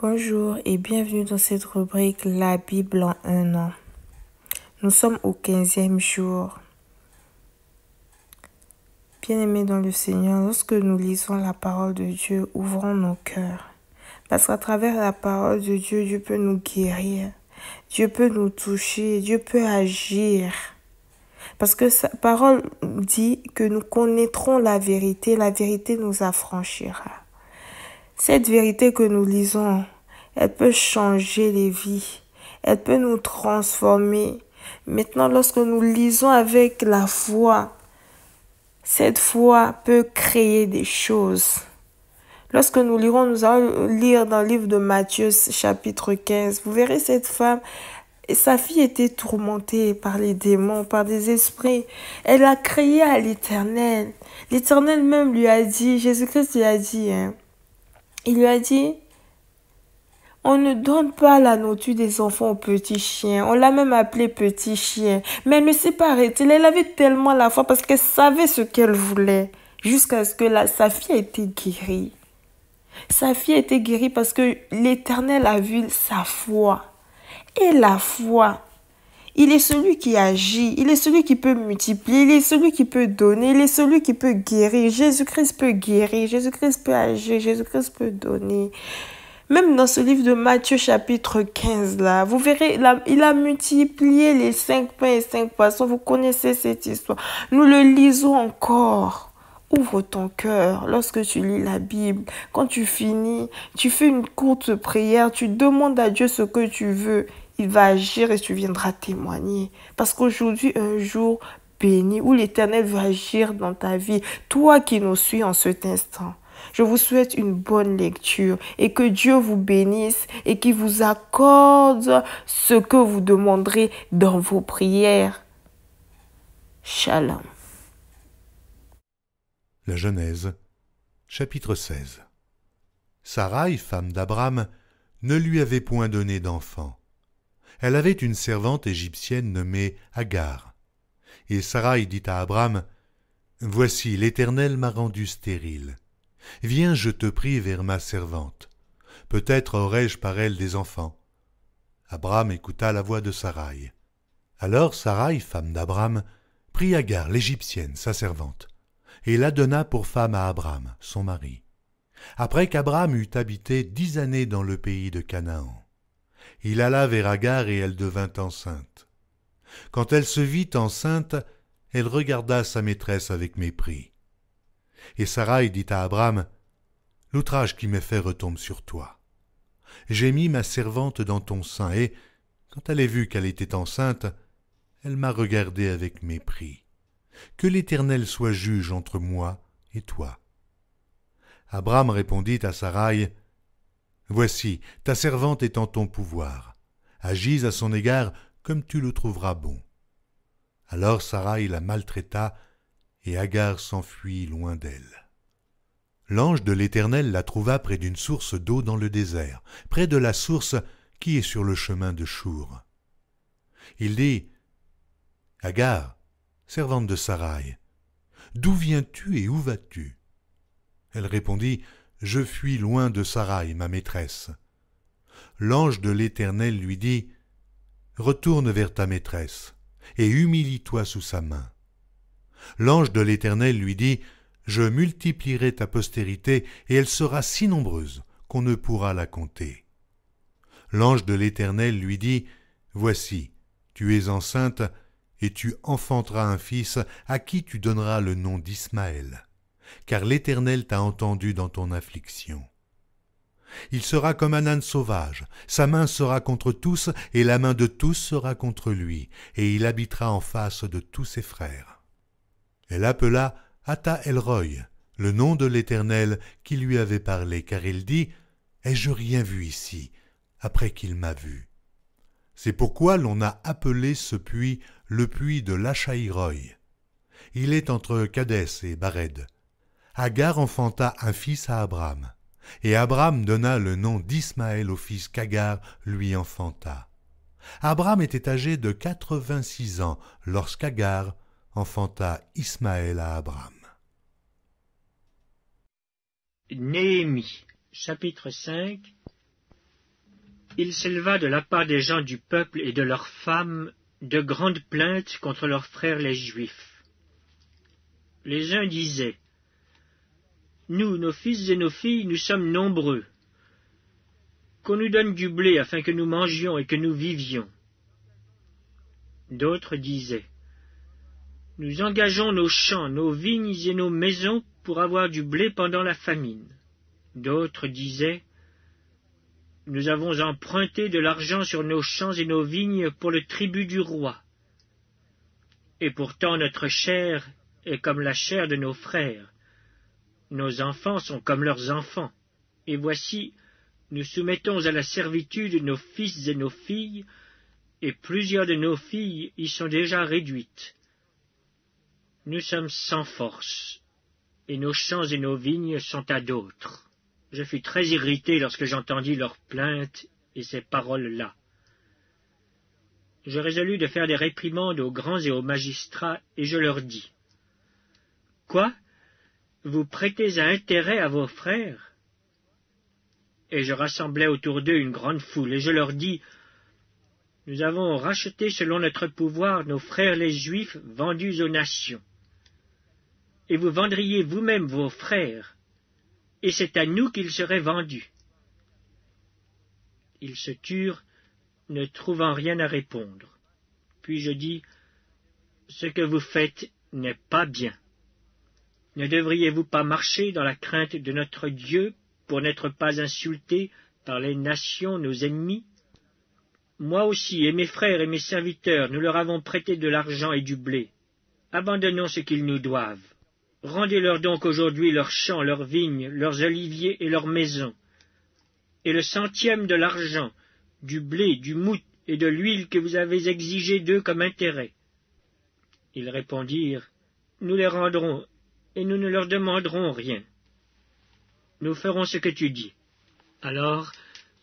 Bonjour et bienvenue dans cette rubrique La Bible en un an. Nous sommes au 15e jour. Bien-aimés dans le Seigneur, lorsque nous lisons la parole de Dieu, ouvrons nos cœurs. Parce qu'à travers la parole de Dieu, Dieu peut nous guérir. Dieu peut nous toucher. Dieu peut agir. Parce que sa parole dit que nous connaîtrons la vérité nous affranchira. Cette vérité que nous lisons, elle peut changer les vies. Elle peut nous transformer. Maintenant, lorsque nous lisons avec la foi, cette foi peut créer des choses. Lorsque nous lirons, nous allons lire dans le livre de Matthieu, chapitre 15. Vous verrez cette femme, sa fille était tourmentée par les démons, par des esprits. Elle a crié à l'Éternel. L'Éternel même lui a dit, Jésus-Christ lui a dit, il lui a dit, on ne donne pas la nourriture des enfants aux petits chiens. On l'a même appelé petit chien. Mais elle ne s'est pas arrêtée. Elle avait tellement la foi parce qu'elle savait ce qu'elle voulait. Jusqu'à ce que sa fille a été guérie. Sa fille a été guérie parce que l'Éternel a vu sa foi. Et la foi, il est celui qui agit. Il est celui qui peut multiplier. Il est celui qui peut donner. Il est celui qui peut guérir. Jésus-Christ peut guérir. Jésus-Christ peut agir. Jésus-Christ peut donner. Même dans ce livre de Matthieu chapitre 15, là, vous verrez, il a multiplié les 5 pains et 5 poissons. Vous connaissez cette histoire. Nous le lisons encore. Ouvre ton cœur lorsque tu lis la Bible. Quand tu finis, tu fais une courte prière. Tu demandes à Dieu ce que tu veux. Il va agir et tu viendras témoigner. Parce qu'aujourd'hui, un jour béni où l'Éternel va agir dans ta vie. Toi qui nous suis en cet instant. Je vous souhaite une bonne lecture et que Dieu vous bénisse et qu'il vous accorde ce que vous demanderez dans vos prières. Shalom. La Genèse, chapitre 16. Sarai, femme d'Abram, ne lui avait point donné d'enfant. Elle avait une servante égyptienne nommée Agar. Et Sarai dit à Abram, « Voici, l'Éternel m'a rendu stérile. Viens, je te prie, vers ma servante. Peut-être aurai-je par elle des enfants. » Abram écouta la voix de Sarai. Alors Sarai, femme d'Abram, prit Agar, l'Égyptienne, sa servante, et la donna pour femme à Abram, son mari. Après qu'Abram eut habité 10 années dans le pays de Canaan, il alla vers Agar et elle devint enceinte. Quand elle se vit enceinte, elle regarda sa maîtresse avec mépris. Et Sarai dit à Abram, « L'outrage qui m'est fait retombe sur toi. J'ai mis ma servante dans ton sein, et, quand elle a vu qu'elle était enceinte, elle m'a regardé avec mépris. Que l'Éternel soit juge entre moi et toi. » Abram répondit à Sarai, « Voici, ta servante est en ton pouvoir. Agis à son égard comme tu le trouveras bon. » Alors Sarai la maltraita, et Agar s'enfuit loin d'elle. L'ange de l'Éternel la trouva près d'une source d'eau dans le désert, près de la source qui est sur le chemin de Chour. Il dit, « Agar, servante de Sarai, d'où viens-tu et où vas-tu » Elle répondit, « Je fuis loin de Sarai, ma maîtresse. » L'ange de l'Éternel lui dit, « Retourne vers ta maîtresse, et humilie-toi sous sa main. » L'ange de l'Éternel lui dit, « Je multiplierai ta postérité, et elle sera si nombreuse qu'on ne pourra la compter. » L'ange de l'Éternel lui dit, « Voici, tu es enceinte, et tu enfanteras un fils à qui tu donneras le nom d'Ismaël, car l'Éternel t'a entendu dans ton affliction. Il sera comme un âne sauvage, sa main sera contre tous, et la main de tous sera contre lui, et il habitera en face de tous ses frères. » Elle appela Ata El-Roy, le nom de l'Éternel qui lui avait parlé, car il dit, « Ai-je rien vu ici, après qu'il m'a vu ?» C'est pourquoi l'on a appelé ce puits le puits de Lachaïroï. Il est entre Kadès et Bared. Agar enfanta un fils à Abram, et Abram donna le nom d'Ismaël au fils qu'Agar lui enfanta. Abram était âgé de 86 ans lorsqu'Agar enfanta Ismaël à Abram. Néhémie, chapitre 5. il s'éleva de la part des gens du peuple et de leurs femmes de grandes plaintes contre leurs frères les Juifs. Les uns disaient: Nous, nos fils et nos filles, nous sommes nombreux. Qu'on nous donne du blé afin que nous mangions et que nous vivions. D'autres disaient: Nous engageons nos champs, nos vignes et nos maisons pour avoir du blé pendant la famine. D'autres disaient: Nous avons emprunté de l'argent sur nos champs et nos vignes pour le tribut du roi. Et pourtant notre chair est comme la chair de nos frères. Nos enfants sont comme leurs enfants. Et voici, nous soumettons à la servitude nos fils et nos filles, et plusieurs de nos filles y sont déjà réduites. Nous sommes sans force, et nos champs et nos vignes sont à d'autres. Je fus très irrité lorsque j'entendis leurs plaintes et ces paroles-là. Je résolus de faire des réprimandes aux grands et aux magistrats, et je leur dis: Quoi? Vous prêtez un intérêt à vos frères? Et je rassemblai autour d'eux une grande foule, et je leur dis: Nous avons racheté selon notre pouvoir nos frères les Juifs vendus aux nations. Et vous vendriez vous-même vos frères, et c'est à nous qu'ils seraient vendus. Ils se turent, ne trouvant rien à répondre. Puis je dis: Ce que vous faites n'est pas bien. Ne devriez-vous pas marcher dans la crainte de notre Dieu pour n'être pas insultés par les nations, nos ennemis? Moi aussi, et mes frères et mes serviteurs, nous leur avons prêté de l'argent et du blé. Abandonnons ce qu'ils nous doivent. Rendez-leur donc aujourd'hui leurs champs, leurs vignes, leurs oliviers et leurs maisons. Et le centième de l'argent, du blé, du moût et de l'huile que vous avez exigé d'eux comme intérêt. Ils répondirent: Nous les rendrons, et nous ne leur demanderons rien. Nous ferons ce que tu dis. Alors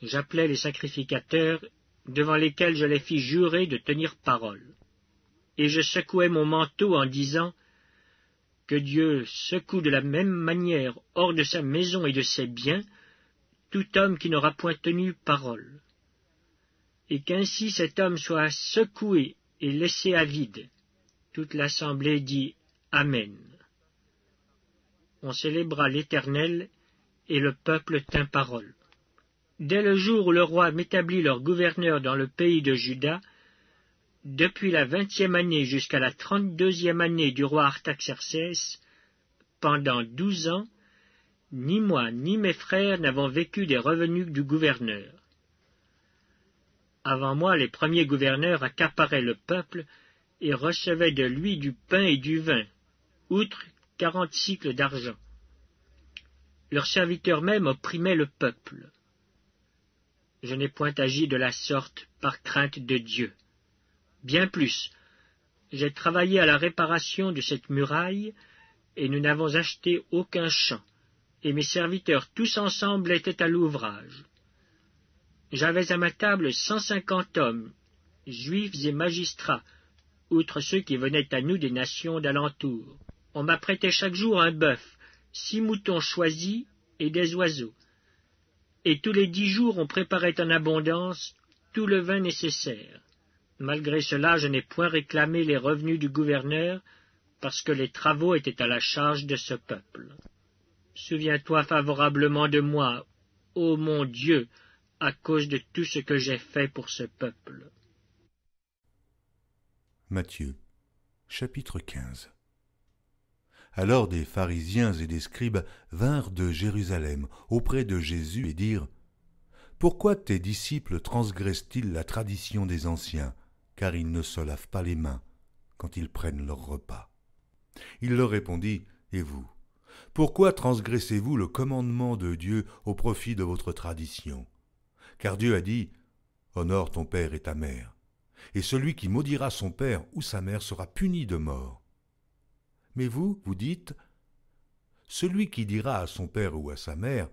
j'appelai les sacrificateurs, devant lesquels je les fis jurer de tenir parole. Et je secouai mon manteau en disant: Que Dieu secoue de la même manière hors de sa maison et de ses biens tout homme qui n'aura point tenu parole, et qu'ainsi cet homme soit secoué et laissé à vide. Toute l'assemblée dit Amen. On célébra l'Éternel, et le peuple tint parole. Dès le jour où le roi m'établit leur gouverneur dans le pays de Juda, depuis la 20e année jusqu'à la 32e année du roi Artaxercès, pendant 12 ans, ni moi ni mes frères n'avons vécu des revenus du gouverneur. Avant moi, les premiers gouverneurs accaparaient le peuple et recevaient de lui du pain et du vin, outre 40 cycles d'argent. Leurs serviteurs même opprimaient le peuple. Je n'ai point agi de la sorte par crainte de Dieu. Bien plus, j'ai travaillé à la réparation de cette muraille, et nous n'avons acheté aucun champ, et mes serviteurs tous ensemble étaient à l'ouvrage. J'avais à ma table 150 hommes, juifs et magistrats, outre ceux qui venaient à nous des nations d'alentour. On m'apprêtait chaque jour un bœuf, 6 moutons choisis et des oiseaux. Et tous les 10 jours on préparait en abondance tout le vin nécessaire. Malgré cela, je n'ai point réclamé les revenus du gouverneur, parce que les travaux étaient à la charge de ce peuple. Souviens-toi favorablement de moi, ô mon Dieu, à cause de tout ce que j'ai fait pour ce peuple. Matthieu, chapitre 15. Alors des pharisiens et des scribes vinrent de Jérusalem auprès de Jésus et dirent: Pourquoi tes disciples transgressent-ils la tradition des anciens, car ils ne se lavent pas les mains quand ils prennent leur repas? Il leur répondit: Et vous, pourquoi transgressez-vous le commandement de Dieu au profit de votre tradition? Car Dieu a dit: Honore ton père et ta mère, et celui qui maudira son père ou sa mère sera puni de mort. Mais vous, vous dites: Celui qui dira à son père ou à sa mère: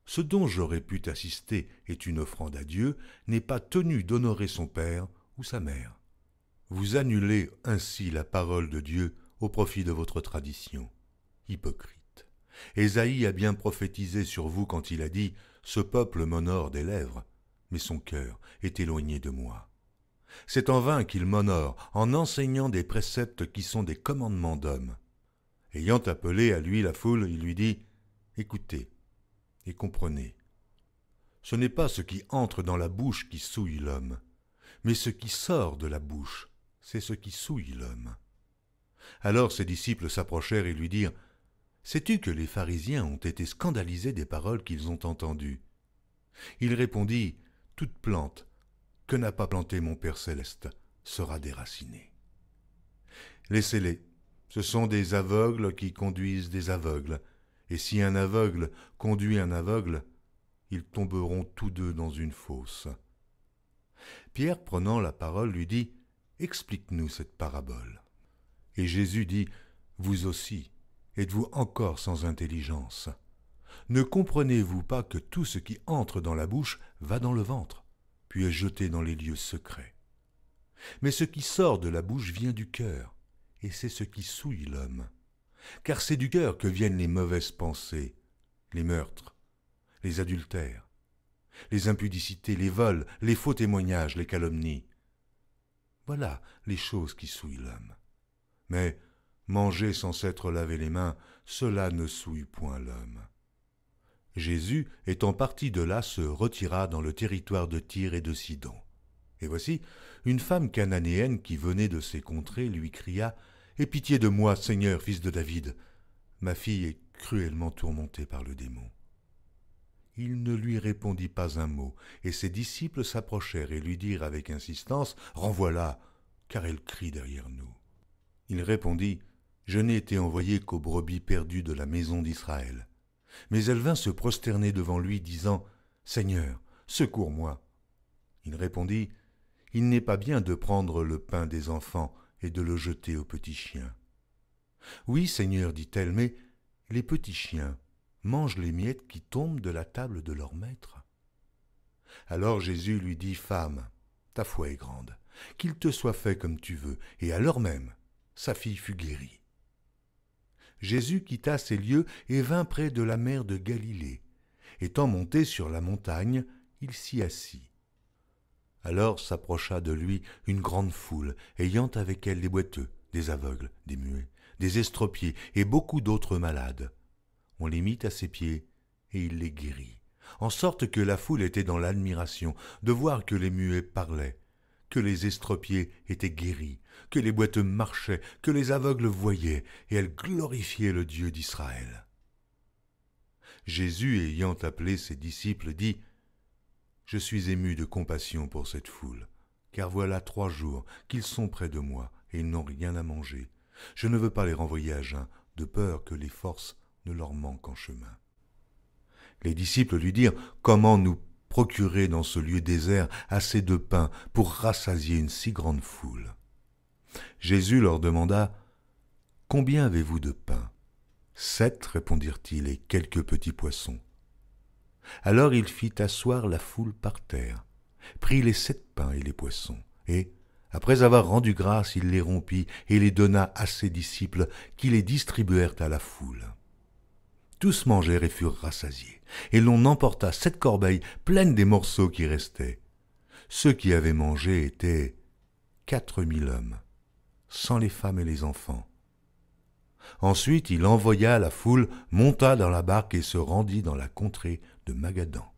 Ce dont j'aurais pu t'assister est une offrande à Dieu, n'est pas tenu d'honorer son père ou sa mère. Vous annulez ainsi la parole de Dieu au profit de votre tradition. Hypocrite. Ésaïe a bien prophétisé sur vous quand il a dit: Ce peuple m'honore des lèvres, mais son cœur est éloigné de moi. C'est en vain qu'il m'honore en enseignant des préceptes qui sont des commandements d'hommes. » Ayant appelé à lui la foule, il lui dit « Écoutez et comprenez. Ce n'est pas ce qui entre dans la bouche qui souille l'homme, mais ce qui sort de la bouche, c'est ce qui souille l'homme. » Alors ses disciples s'approchèrent et lui dirent « Sais-tu que les pharisiens ont été scandalisés des paroles qu'ils ont entendues ?» Il répondit « Toute plante que n'a pas plantée mon Père céleste sera déracinée. » Laissez-les, ce sont des aveugles qui conduisent des aveugles, et si un aveugle conduit un aveugle, ils tomberont tous deux dans une fosse. Pierre, prenant la parole, lui dit « Explique-nous cette parabole. » Et Jésus dit « Vous aussi, êtes-vous encore sans intelligence? Ne comprenez-vous pas que tout ce qui entre dans la bouche va dans le ventre, puis est jeté dans les lieux secrets? Mais ce qui sort de la bouche vient du cœur, et c'est ce qui souille l'homme. Car c'est du cœur que viennent les mauvaises pensées, les meurtres, les adultères, les impudicités, les vols, les faux témoignages, les calomnies. Voilà les choses qui souillent l'homme. Mais manger sans s'être lavé les mains, cela ne souille point l'homme. » Jésus, étant parti de là, se retira dans le territoire de Tyr et de Sidon. Et voici, une femme cananéenne qui venait de ces contrées lui cria « Aie pitié de moi, Seigneur, fils de David. Ma fille est cruellement tourmentée par le démon. » Il ne lui répondit pas un mot, et ses disciples s'approchèrent et lui dirent avec insistance « Renvoie-la, car elle crie derrière nous. » Il répondit « Je n'ai été envoyé qu'aux brebis perdues de la maison d'Israël. » Mais elle vint se prosterner devant lui, disant « Seigneur, secours-moi. » Il répondit « Il n'est pas bien de prendre le pain des enfants et de le jeter aux petits chiens. »« Oui, Seigneur, dit-elle, mais les petits chiens mangent les miettes qui tombent de la table de leur maître. » Alors Jésus lui dit « Femme, ta foi est grande, qu'il te soit fait comme tu veux. » Et à l'heure même, sa fille fut guérie. Jésus quitta ces lieux et vint près de la mer de Galilée. Étant monté sur la montagne, il s'y assit. Alors s'approcha de lui une grande foule, ayant avec elle des boiteux, des aveugles, des muets, des estropiés et beaucoup d'autres malades. On les mit à ses pieds et il les guérit, en sorte que la foule était dans l'admiration de voir que les muets parlaient, que les estropiés étaient guéris, que les boiteux marchaient, que les aveugles voyaient, et elle glorifiait le Dieu d'Israël. Jésus, ayant appelé ses disciples, dit « Je suis ému de compassion pour cette foule, car voilà 3 jours qu'ils sont près de moi, et ils n'ont rien à manger. Je ne veux pas les renvoyer à jeun, de peur que les forces ne leur manquent en chemin. » Les disciples lui dirent « Comment nous procurer dans ce lieu désert assez de pain pour rassasier une si grande foule ?» Jésus leur demanda « Combien avez-vous de pain ? » 7, répondirent-ils, et quelques petits poissons. Alors il fit asseoir la foule par terre, prit les 7 pains et les poissons, et, après avoir rendu grâce, il les rompit et les donna à ses disciples, qui les distribuèrent à la foule. Tous mangèrent et furent rassasiés, et l'on emporta 7 corbeilles pleines des morceaux qui restaient. Ceux qui avaient mangé étaient 4000 hommes, sans les femmes et les enfants. Ensuite il envoya la foule, monta dans la barque et se rendit dans la contrée de Magadan.